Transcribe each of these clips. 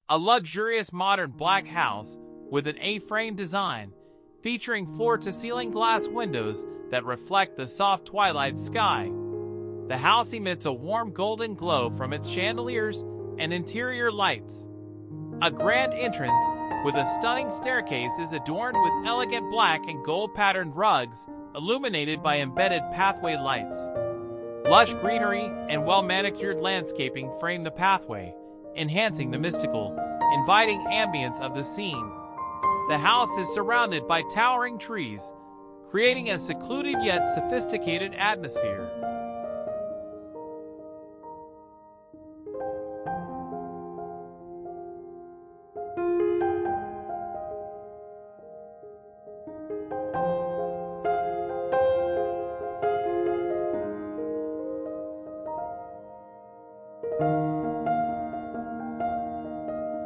A luxurious modern black house with an A-frame design, featuring floor-to-ceiling glass windows that reflect the soft twilight sky. The house emits a warm golden glow from its chandeliers and interior lights. A grand entrance with a stunning staircase is adorned with elegant black and gold-patterned rugs, illuminated by embedded pathway lights. Lush greenery and well-manicured landscaping frame the pathway, enhancing the mystical, inviting ambience of the scene. The house is surrounded by towering trees, creating a secluded yet sophisticated atmosphere.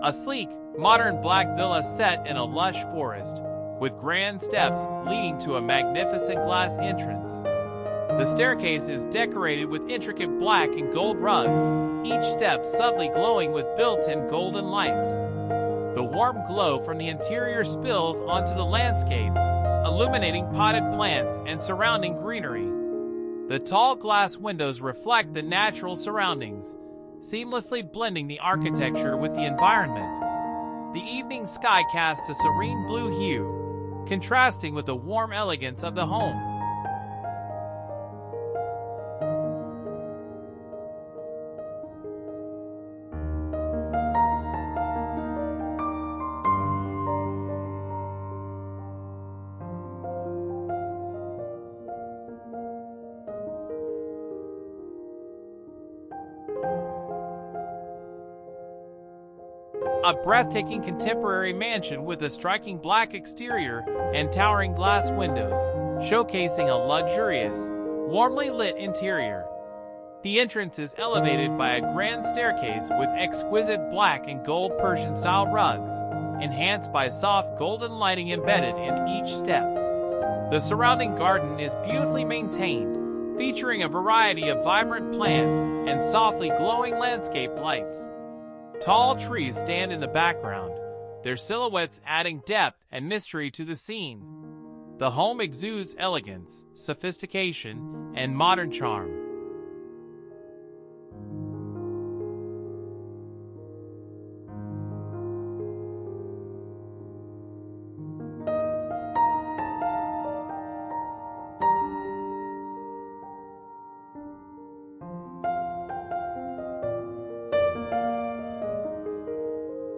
A sleek, modern black villa set in a lush forest, with grand steps leading to a magnificent glass entrance. The staircase is decorated with intricate black and gold rugs, each step subtly glowing with built-in golden lights. The warm glow from the interior spills onto the landscape, illuminating potted plants and surrounding greenery. The tall glass windows reflect the natural surroundings, seamlessly blending the architecture with the environment. The evening sky casts a serene blue hue, contrasting with the warm elegance of the home. A breathtaking contemporary mansion with a striking black exterior and towering glass windows, showcasing a luxurious, warmly lit interior. The entrance is elevated by a grand staircase with exquisite black and gold Persian-style rugs, enhanced by soft golden lighting embedded in each step. The surrounding garden is beautifully maintained, featuring a variety of vibrant plants and softly glowing landscape lights. Tall trees stand in the background, their silhouettes adding depth and mystery to the scene. The home exudes elegance, sophistication, and modern charm.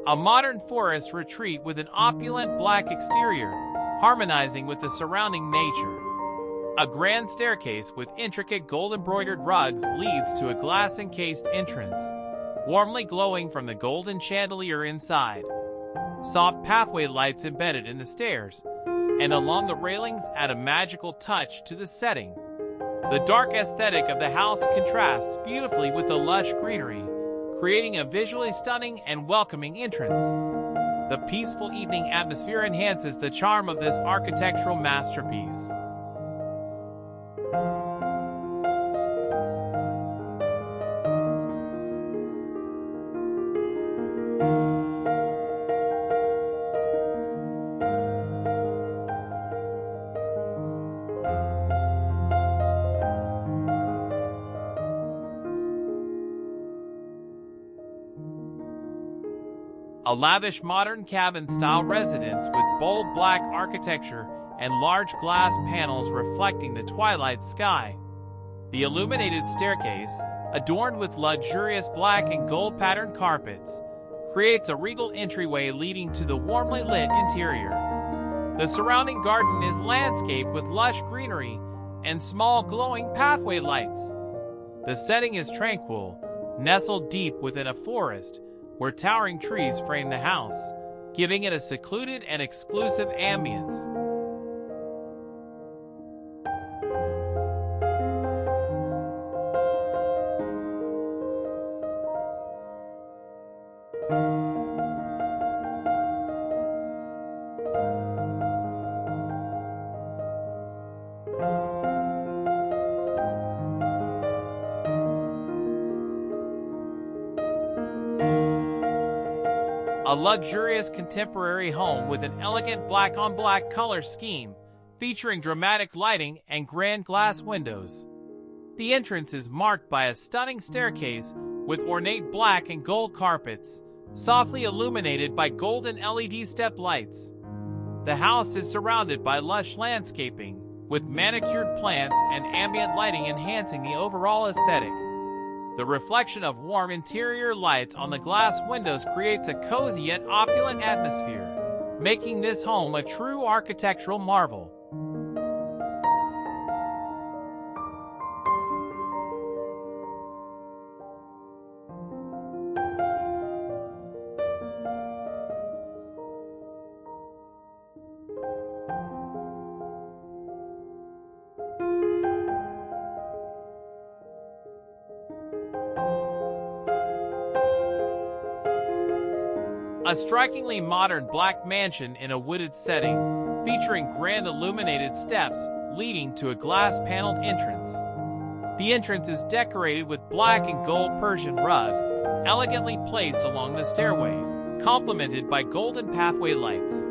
A modern forest retreat with an opulent black exterior, harmonizing with the surrounding nature. A grand staircase with intricate gold-embroidered rugs leads to a glass-encased entrance, warmly glowing from the golden chandelier inside. Soft pathway lights embedded in the stairs, and along the railings add a magical touch to the setting. The dark aesthetic of the house contrasts beautifully with the lush greenery, creating a visually stunning and welcoming entrance. The peaceful evening atmosphere enhances the charm of this architectural masterpiece. A lavish modern cabin-style residence with bold black architecture and large glass panels reflecting the twilight sky. The illuminated staircase, adorned with luxurious black and gold-patterned carpets, creates a regal entryway leading to the warmly lit interior. The surrounding garden is landscaped with lush greenery and small glowing pathway lights. The setting is tranquil, nestled deep within a forest, where towering trees frame the house, giving it a secluded and exclusive ambience. a luxurious contemporary home with an elegant black-on-black color scheme, featuring dramatic lighting and grand glass windows. The entrance is marked by a stunning staircase with ornate black and gold carpets, softly illuminated by golden LED step lights. The house is surrounded by lush landscaping, with manicured plants and ambient lighting enhancing the overall aesthetic. The reflection of warm interior lights on the glass windows creates a cozy yet opulent atmosphere, making this home a true architectural marvel. A strikingly modern black mansion in a wooded setting, featuring grand illuminated steps leading to a glass-paneled entrance. The entrance is decorated with black and gold Persian rugs, elegantly placed along the stairway, complemented by golden pathway lights.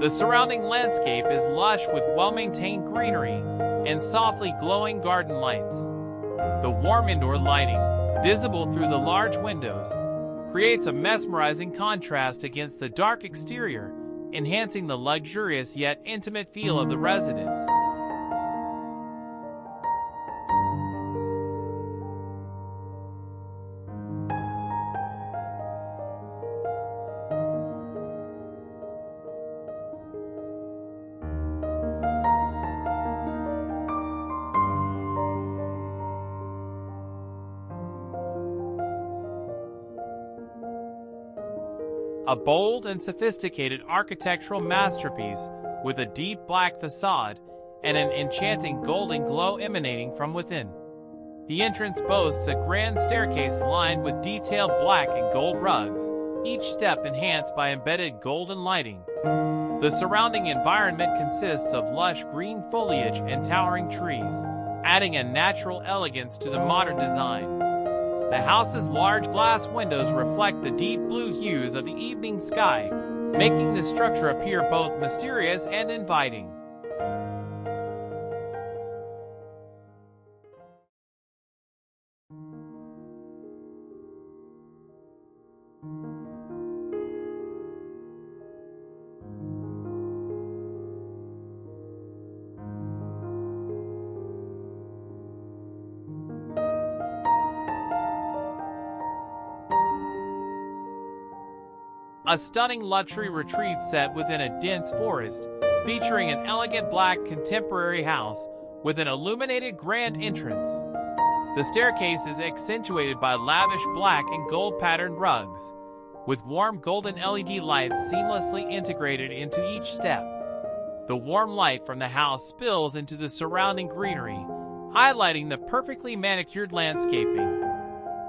The surrounding landscape is lush with well-maintained greenery and softly glowing garden lights. The warm indoor lighting, visible through the large windows, creates a mesmerizing contrast against the dark exterior, enhancing the luxurious yet intimate feel of the residence. A bold and sophisticated architectural masterpiece with a deep black facade and an enchanting golden glow emanating from within. The entrance boasts a grand staircase lined with detailed black and gold rugs, each step enhanced by embedded golden lighting. The surrounding environment consists of lush green foliage and towering trees, adding a natural elegance to the modern design. The house's large glass windows reflect the deep blue hues of the evening sky, making the structure appear both mysterious and inviting. A stunning luxury retreat set within a dense forest, featuring an elegant black contemporary house with an illuminated grand entrance. The staircase is accentuated by lavish black and gold patterned rugs, with warm golden LED lights seamlessly integrated into each step. The warm light from the house spills into the surrounding greenery, highlighting the perfectly manicured landscaping.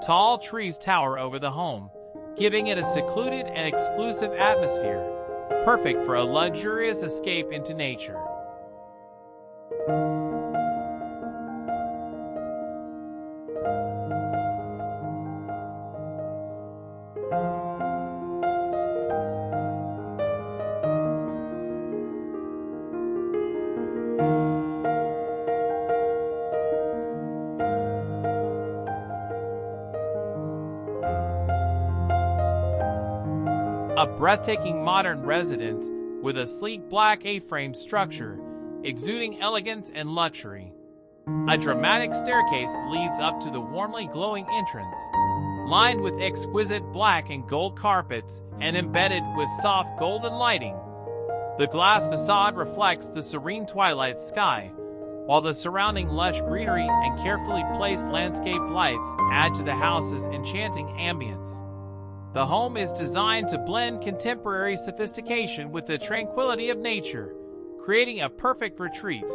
Tall trees tower over the home, giving it a secluded and exclusive atmosphere, perfect for a luxurious escape into nature. A breathtaking modern residence with a sleek black A-frame structure, exuding elegance and luxury. A dramatic staircase leads up to the warmly glowing entrance, lined with exquisite black and gold carpets and embedded with soft golden lighting. The glass facade reflects the serene twilight sky, while the surrounding lush greenery and carefully placed landscape lights add to the house's enchanting ambience. The home is designed to blend contemporary sophistication with the tranquility of nature, creating a perfect retreat.